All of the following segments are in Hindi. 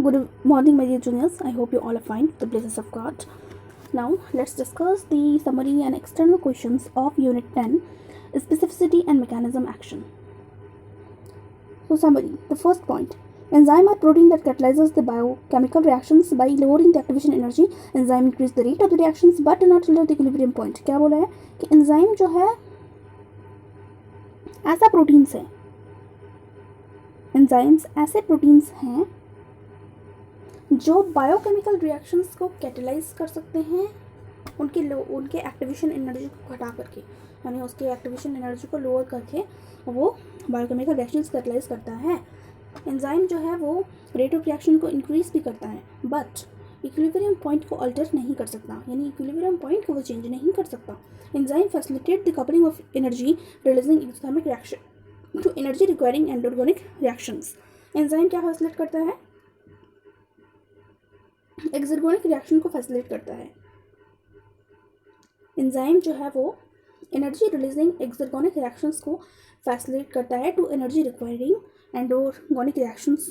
Good morning, my dear juniors. I hope you all are fine. The blessings of God. Now, let's discuss the summary and external questions of Unit 10, Specificity and Mechanism Action. So, summary. The first point. Enzyme are protein that catalyzes the biochemical reactions by lowering the activation energy. Enzyme increase the rate of the reactions but do not alter the equilibrium point. क्या बोला है कि enzyme जो है ऐसा प्रोटीन्स है, एंजाइम्स ऐसे प्रोटीन्स हैं जो बायोकेमिकल रिएक्शंस को कैटलाइज कर सकते हैं उनके एक्टिवेशन एनर्जी को घटा करके, यानी उसके एक्टिवेशन एनर्जी को लोअर करके वो बायोकेमिकल रिएक्शंस कैटलाइज करता है. एंजाइम जो है वो रेट ऑफ रिएक्शन को इंक्रीज भी करता है बट इक्विलिब्रियम पॉइंट को अल्टर नहीं कर सकता, यानी इक्विलिब्रियम पॉइंट को वो चेंज नहीं कर सकता. Enzyme facilitate the coupling of energy releasing exothermic reaction to energy requiring endergonic reactions. Enzyme क्या फैसिलिटेट करता है? एक्सर्गोनिक रिएक्शन को फैसिलिटेट करता है. एंजाइम जो है वो एनर्जी रिलीजिंग एक्सर्गोनिक रिएक्शंस को फैसिलिटेट करता है to energy requiring endergonic reactions.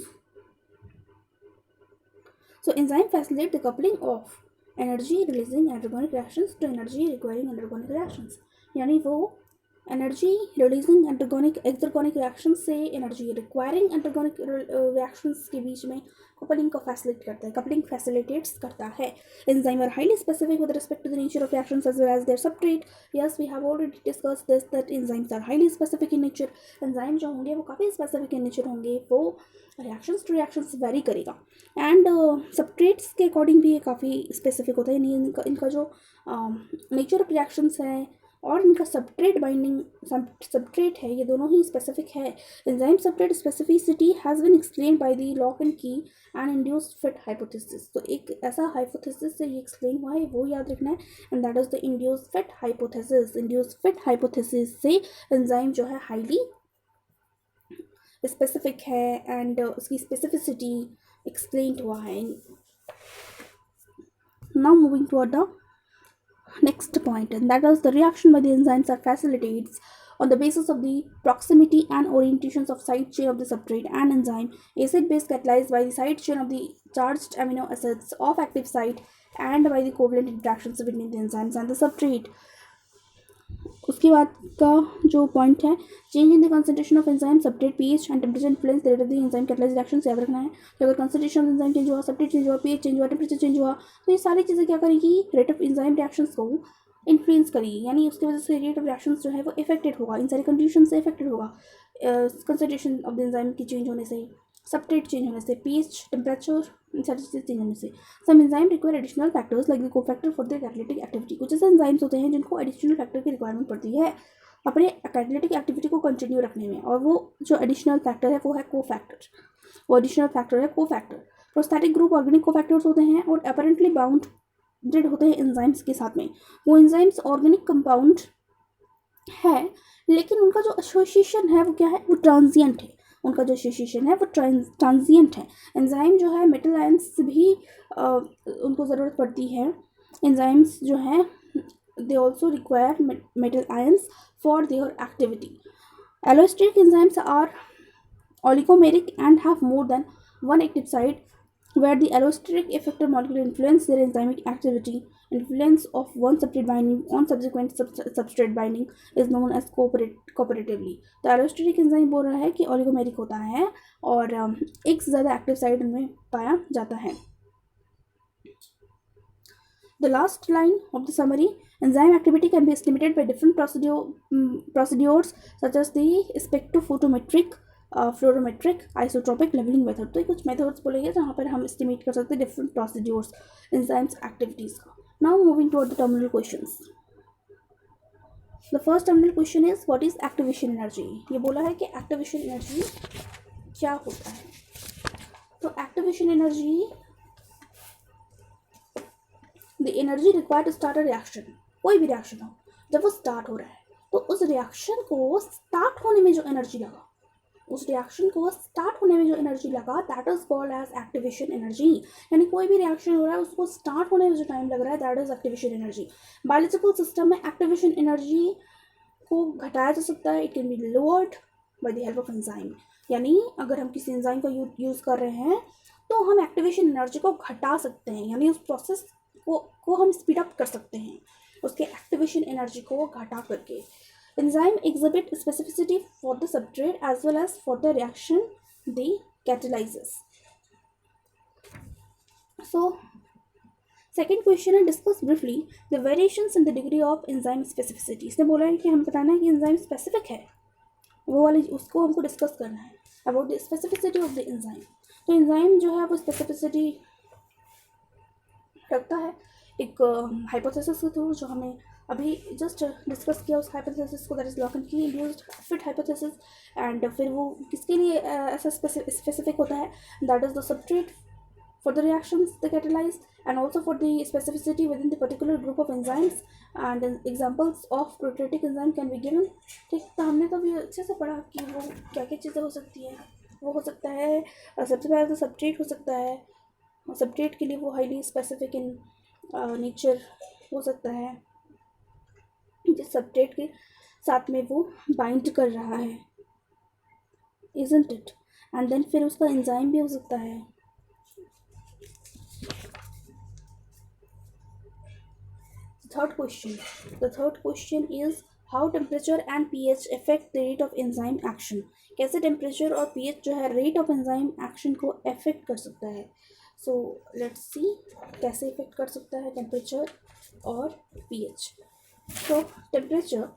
So enzyme facilitate the coupling of energy releasing endergonic reactions to energy requiring endergonic reactions, यानी वो energy releasing endergonic exergonic reaction से एनर्जी रिक्वायरिंग एंडोर्गेनिक रिएक्शंस के बीच में कपलिंग को फैसिलिटेट करता है, कपलिंग फैसिलिटेट्स करता है. Enzyme are highly specific with respect to the nature of reactions as well as their substrate. Yes, we have already discussed this that enzymes are highly specific in nature. Enzyme जो होंगे वो काफ़ी स्पेसिफिक इन नेचर होंगे, वो रिएक्शंस टू रिएक्शंस वेरी करेगा एंड सबस्ट्रेट्स के अकॉर्डिंग भी ये काफ़ी स्पेसिफिक होता है. यानी इनका जो नेचर ऑफ रिएक्शंस है और इनका सबस्ट्रेट है, ये दोनों ही स्पेसिफिक है. Enzyme substrate specificity has been explain by the lock and key and induced fit hypothesis. तो एक ऐसा हाइपोथेसिस से ये एक्सप्लेन हुआ है, वो याद रखना है, and that is the induced fit hypothesis. Induced fit hypothesis से एंजाइम जो है हाईली स्पेसिफिक है एंड उसकी स्पेसिफिसिटी एक्सप्लेन हुआ है. Now moving toward the next point, and that is the reaction by the enzymes are facilitates on the basis of the proximity and orientations of side chain of the substrate and enzyme. Acid base catalyzed by the side chain of the charged amino acids of active site and by the covalent interactions between the enzymes and the substrate. उसके बाद का जो पॉइंट है, change in the concentration of enzyme substrate pH and temperature influence the rate of the enzyme catalyse reaction से याद रखना है कि अगर कंसंट्रेशन ऑफ एंजाइम चेंज हुआ, सबस्ट्रेट चेंज हुआ, पीएच चेंज हुआ, टेम्परेचर चेंज हुआ, तो ये सारी चीज़ें क्या करेगी? रेट ऑफ एंजाइम रिएक्शंस को इन्फ्लुएंस करेगी, यानी उसकी वजह से रेट ऑफ रिएक्शंस जो है वो इफेक्टेड होगा, इन सारी कंडीशन से इफेक्टेड होगा. कंसंट्रेशन ऑफ द एंजाइम की चेंज होने से, सबस्ट्रेट चेंज होने से, पीएच, टेम्परेचर, इन सारी चीज़ें चेंज होने से. Some enzyme require additional factors like the cofactor for the catalytic activity. कुछ ऐसे एंजाइम्स होते हैं जिनको एडिशनल फैक्टर की रिक्वायरमेंट पड़ती है अपने कैटालिटिक एक्टिविटी को कंटिन्यू रखने में, और वो जो एडिशनल फैक्टर है वो है कोफैक्टर. वो एडिशनल फैक्टर है cofactor. Prosthetic group organic cofactors होते हैं और अपैरेंटली बाउंडेड होते हैं एंजाइम्स के साथ में. वो एंजाइम्स ऑर्गेनिक कंपाउंड है लेकिन उनका जो एसोसिएशन है वो क्या है? वो ट्रांजिएंट है. उनका जो एसोसिएशन है वो ट्रांजिएंट है. एंजाइम जो है मेटल आयंस से भी उनको ज़रूरत पड़ती है. एंजाइम्स जो है they also require metal ions for their activity. Allosteric enzymes are oligomeric and have more than one active site, where the allosteric effector molecule influence their enzymic activity. Influence of one substrate binding on subsequent substrate binding is known as cooperatively. तो allosteric enzyme बोल रहा है कि oligomeric होता है और एक से ज़्यादा active site उनमें पाया जाता है. The last line of the summary, enzyme activity can be estimated by different procedures such as the spectrophotometric, fluorometric, isotopic leveling method. तो ये कुछ methods बोलेंगे जहाँ पर हम estimate कर सकते हैं different procedures enzymes activities का. Now moving toward the terminal questions. The first terminal question is what is activation energy? ये बोला है कि activation energy क्या होता है. तो activation energy the energy required to start a reaction. कोई भी रिएक्शन हो, जब वो स्टार्ट हो रहा है तो उस रिएक्शन को स्टार्ट होने में जो एनर्जी लगा that is called as activation energy. यानी कोई भी रिएक्शन हो रहा है उसको स्टार्ट होने में जो टाइम लग रहा है that is activation energy. Biological system में एक्टिवेशन एनर्जी को घटाया जा सकता है. It can be lowered by the help of enzyme. यानी अगर हम किसी एंजाइम का यूज़ कर रहे हैं तो हम एक्टिवेशन एनर्जी को घटा सकते हैं, यानी उस प्रोसेस को हम स्पीड अप कर सकते हैं उसके एक्टिवेशन एनर्जी को घटा करके. Enzyme exhibit specificity for the substrate as well as for the reaction they catalyzes. So, second question है, discuss briefly the variations in the degree of enzyme specificity. इसने बोला है कि हमें बताना है कि enzyme specific है, वो वाली उसको हमको डिस्कस करना है about the specificity of the enzyme. तो enzyme जो है वो specificity रखता है एक हाइपोथेसिस के थ्रू, जो हमें अभी जस्ट डिस्कस किया उस हाइपोथेसिस को, that is lock and key induced fit hypothesis. And फिर वो किसके लिए ऐसा स्पेसिफिक होता है, that is the substrate for the reactions the catalyse and also for the specificity within the particular group of enzymes and examples of proteolytic enzyme can be given. ठीक, तो हमने तो अभी अच्छे से पढ़ा कि वो क्या क्या चीज़ें हो सकती हैं. वो हो सकता है सबसे पहले तो सबस्ट्रेट हो सकता है, सबस्ट्रेट के लिए वो हाईली स्पेसिफिक इन नेचर हो सकता है जिस सबस्ट्रेट के साथ में वो बाइंड कर रहा है, इजंट इट. एंड देन फिर उसका एंजाइम भी हो सकता है. Third question is how temperature and pH affect the rate of enzyme action. कैसे टेम्परेचर और pH जो है रेट ऑफ एंजाइम एक्शन को अफेक्ट कर सकता है. सो लेट्स सी कैसे इफेक्ट कर सकता है टेम्परेचर और pH. तो temperature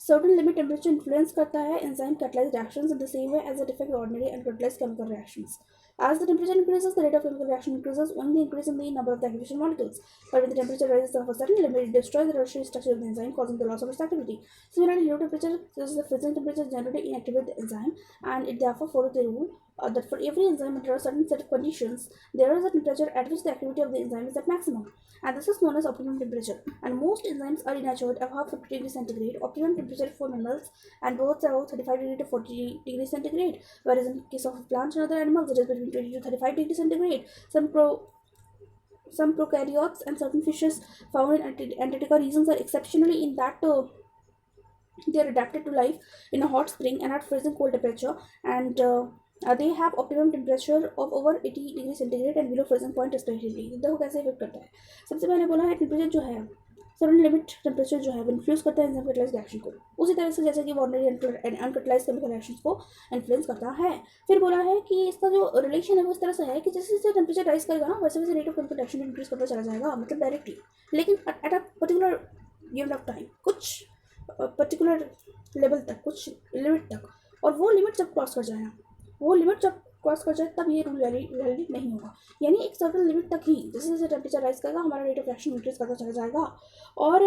certain limit temperature influence करता है enzyme catalyzed reactions in the same way as it affects ordinary and catalyzed chemical reactions. As the temperature increases, the rate of chemical reaction increases when the increase in the number of the activation molecules. But when the temperature rises above a certain limit, it destroys the tertiary structure of the enzyme, causing the loss of its activity. Similarly, low temperature, such as the freezing temperature, generally inactivate the enzyme, and it therefore follows the rule that for every enzyme under a certain set of conditions, there is a temperature at which the activity of the enzyme is at maximum. And this is known as optimum temperature. And most enzymes are denatured above 50 degrees centigrade. Optimum temperature for mammals and birds are about 35 degrees to 40 degrees centigrade, whereas in case of plants and other animals, it is between 20 to 35 degrees centigrade. Some prokaryotes and certain fishes found in Antarctica regions are exceptionally in that they are adapted to life in a hot spring and at freezing cold temperature, and they have optimum temperature of over 80 degree centigrade and below freezing point respectively. देखो कैसे इफेक्ट करता है. सबसे पहले बोला है टेम्परेचर जो है सर्टेन लिमिट टेम्परेचर जो है वो इन्फ्लुएंस करता है एंजाइम कैटलाइज्ड रिएक्शन को, उसी तरह से जैसे कि ordinary and uncatalysed chemical reactions को इन्फ्लुएंस करता है. फिर बोला है कि इसका जो रिलेशन है वो इस तरह से है कि जैसे जैसे टेम्परेचर राइज करेगा ना वैसे वैसे rate of chemical reaction increase करता चला जाएगा, मतलब डायरेक्टली, लेकिन at a particular unit of time, कुछ पर्टिकुलर लेवल तक, कुछ लिमिट तक. और वो लिमिट जब क्रॉस कर जाए तब ये रूल वैलिड नहीं होगा. यानी एक सर्टेन लिमिट तक ही जैसे जैसे टेम्परेचर राइज करेगा हमारा रेट ऑफ रिएक्शन इंक्रीज करता चला जाएगा, और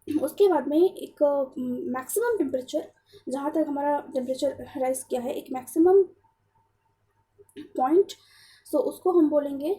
उसके बाद में एक मैक्सिमम टेम्परेचर, जहाँ तक हमारा टेम्परेचर राइज किया है एक मैक्सिमम पॉइंट, सो उसको हम बोलेंगे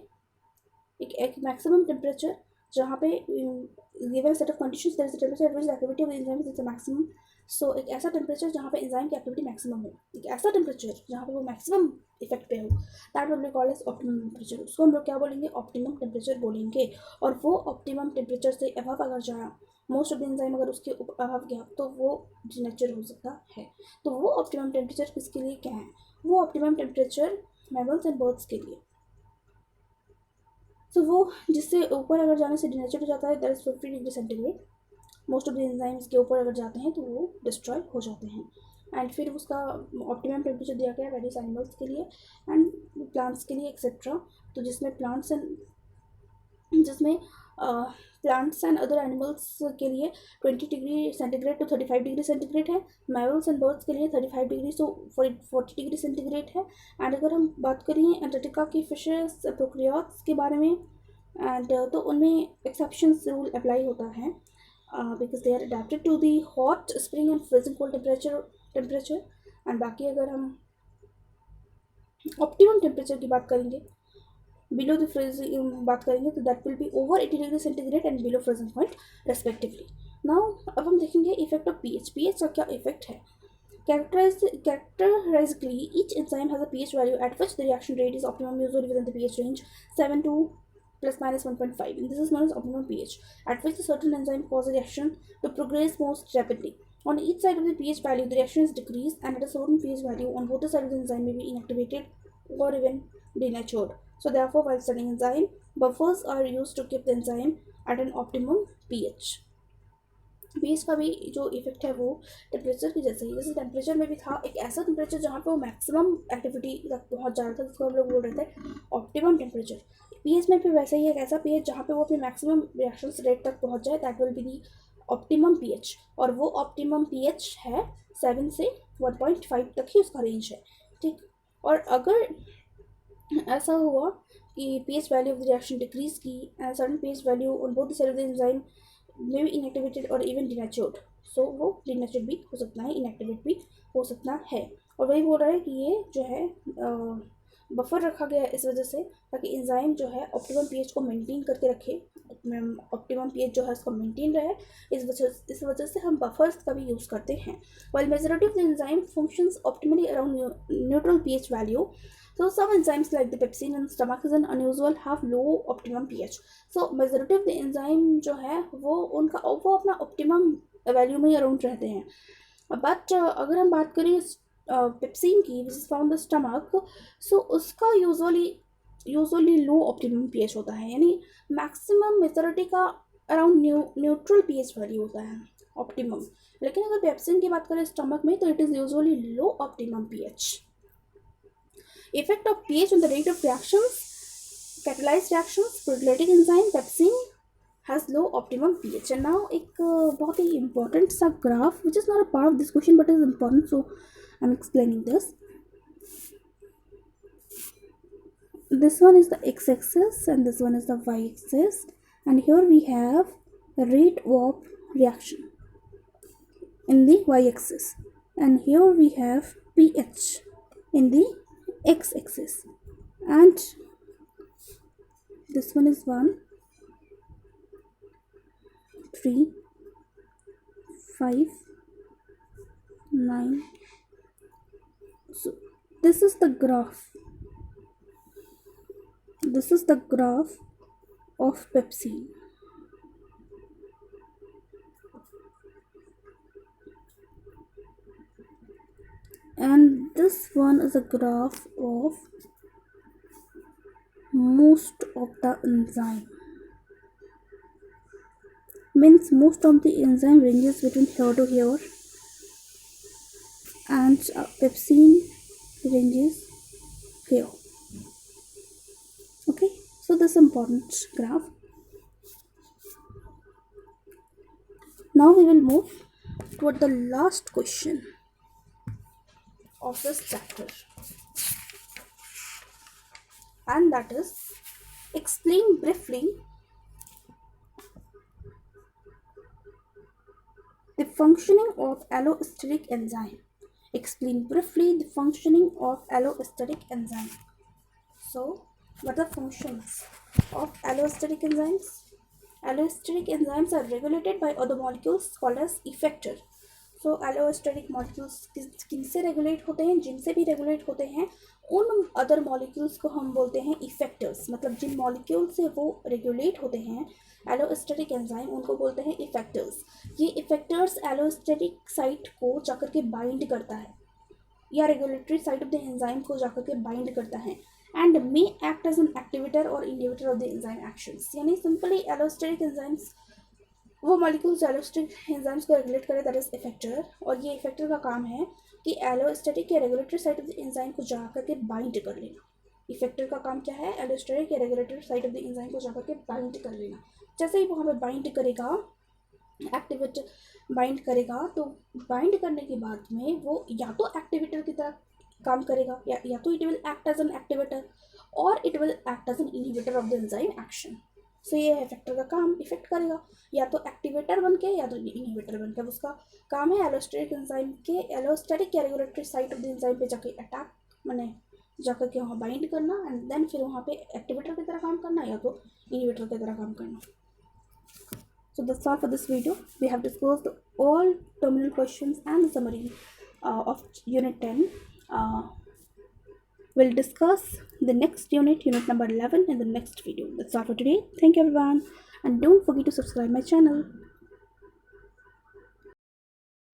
एक मैक्सिमम टेम्परेचर जहाँ पे given set of conditions there is a temperature at which the activity of the enzyme is maximum. So एक ऐसा टेम्परेचर जहाँ पे एंजाइम की एक्टिविटी मैक्सिमम हो, एक ऐसा टेम्परेचर जहाँ पे वो मैक्सिमम इफेक्ट पे हो, that will be called as optimum temperature. उसको हम लोग क्या बोलेंगे, ऑप्टिमम टेम्परेचर बोलेंगे. और वो ऑप्टिमम टेम्परेचर से अबव अगर जाए, मोस्ट ऑफ द एंजाइम अगर उसके अबव गया तो वो डिनेचर हो सकता है. तो वो ऑप्टिमम टेम्परेचर किसके लिए क्या है, वो optimum temperature mammals and birds के लिए. तो वो जिससे ऊपर अगर जाने से डिनेचर हो जाता है, that is 50 degree centigrade. Most of the enzymes के ऊपर अगर जाते हैं तो वो डिस्ट्रॉय हो जाते हैं. एंड फिर उसका ऑप्टिमम टेम्परेचर दिया गया है वेरियस एनिमल्स के लिए एंड प्लांट्स के लिए एक्सेट्रा. तो जिसमें प्लांट्स एंड अदर एनिमल्स के लिए 20 degree centigrade to 35 degree centigrade है. मैमल्स एंड बर्ड्स के लिए 35 डिग्री टू 40 डिग्री सेंटीग्रेड है. एंड अगर हम बात करें अंटार्कटिका की फिशेस प्रोकैरियोट्स के बारे में, एंड तो उनमें एक्सेप्शंस रूल अप्लाई होता है because they are adapted to the hot spring and freezing cold temperature. and बाकी अगर हम optimum temperature की बात करेंगे, below the freezing बात करेंगे तो that will be over 80 degree centigrade and below freezing point respectively. now अब हम देखेंगे इफेक्ट ऑफ pH का क्या इफेक्ट है. Characteristically, each enzyme has a pH value at which the reaction rate is optimum, usually within the pH range 7 to plus minus 1.5, and this is known as optimum pH, at which a certain enzyme causes a reaction to progress most rapidly. On each side of the pH value, the reaction is decreased, and at a certain pH value, on both the sides of the enzyme may be inactivated or even denatured. So therefore, while studying enzyme, buffers are used to keep the enzyme at an optimum pH. pH का भी जो इफेक्ट है वो टेम्परेचर की जैसे ही, जैसे टेम्परेचर में भी था एक ऐसा टेम्परेचर जहाँ पे वो मैक्सिमम एक्टिविटी तक पहुँच जा रहा था, जिसको हम लोग बोल रहे थे ऑप्टिमम टेम्परेचर। पीएच में भी वैसे ही एक ऐसा पीएच जहाँ पे वो अपने मैक्सिमम रिएक्शन रेट तक पहुँच जाए, that will be the optimum pH. और वो ऑप्टिमम पीएच है 7 से 1.5 तक ही उसका रेंज है, ठीक। और अगर ऐसा हुआ कि pH value of the reaction decrease की and certain pH value on both the side of the enzyme may be inactivated or even denatured, so वो denatured भी हो सकता है, inactivate भी हो सकता है। और वही बोल रहा है कि ये जो है बफर रखा गया है इस वजह से, ताकि एंजाइम जो है ऑप्टिमम पीएच को मेंटेन करके रखे, ऑप्टिमम पीएच जो है उसको मेंटेन रहे, इस वजह से हम बफर्स का भी यूज़ करते हैं। while majority of the enzyme functions optimally around neutral pH value, so some enzymes like the pepsin and stomach is unusual have low optimum pH. so majority of the enzyme जो है वो अपना optimum वैल्यू में ही अराउंड रहते हैं। बट अगर हम बात करें पेप्सिन की which is found the stomach, so उसका यूजुअली लो ऑप्टिमम पीएच होता है, यानी मैक्सिमम मेजॉरिटी का अराउंड न्यूट्रल पीएच वैल्यू होता है ऑप्टिमम। लेकिन अगर पेप्सिन की बात करें स्टमक में, तो it is usually low optimum pH. Effect of pH on the rate of reactions, catalyzed reactions, proteolytic enzyme pepsin has low optimum pH. And now एक बहुत ही important सा graph which is not a part of this question but is important, so I'm explaining this. This one is the x-axis and this one is the y-axis, and here we have the rate of reaction in the y-axis, and here we have pH in the x-axis, and this one is 1, 3, 5, 9. So this is the graph. This is the graph of pepsin. And this one is a graph of most of the enzyme. Means most of the enzyme ranges between here to here, and pepsin ranges here. Okay, so this important graph. Now we will move toward the last question of this chapter, and that is explain briefly the functioning of allostetic enzyme. Explain briefly the functioning of allostetic enzyme. So, what are the functions of allostetic enzymes? Allostetic enzymes are regulated by other molecules called as effector. So, allostetic molecules किनसे रेगुलेट होते हैं? जिनसे भी रेगुलेट होते हैं उन अदर मॉलिक्यूल्स को हम बोलते हैं इफेक्टर्स। मतलब जिन मॉलिक्यूल से वो रेगुलेट होते हैं एलोस्टेटिक एंजाइम, उनको बोलते हैं इफेक्टर्स। ये इफेक्टर्स एलोस्टेटिक साइट को जाकर के बाइंड करता है, या regulatory site of the enzyme को जाकर के बाइंड करता है, and may act as an activator और inhibitor of the enzyme actions. यानी सिंपली एलोस्टेटिक एंजाइम्स वो मॉलिक्यूल्स एलोस्टेटिक एंजाइम्स को रेगुलेट करे, दैट इज इफेक्टर। और ये इफेक्टर का काम है कि एलोस्टेटिक या regulatory site of the enzyme को जाकर के बाइंड कर लेना। इफेक्टर का काम क्या है? एलोस्टेटिक या regulatory site of the enzyme को जाकर के बाइंड कर लेना। जैसे ही वो हमें बाइंड करेगा, एक्टिवेट बाइंड करेगा, तो बाइंड करने के बाद में वो या तो एक्टिवेटर की तरह काम करेगा, या तो it will act as an activator और it will act as an inhibitor of the enzyme action. So ये इफेक्टर का काम इफेक्ट करेगा, या तो एक्टिवेटर बन के या तो इनहिबिटर बन के। उसका काम है एलोस्टेटिक एंजाइम के एलोस्टेटिक या regulatory site of the enzyme पे जाके अटैक मैंने जाकर के वहाँ बाइंड करना, एंड देन फिर वहाँ पे एक्टिवेटर की तरह काम करना या तो इनहिबिटर की तरह काम करना। So that's all for this video. We have discussed all terminal questions and the summary of Unit 10. We'll discuss the next unit, Unit number 11, in the next video. That's all for today. Thank you everyone, and don't forget to subscribe my channel.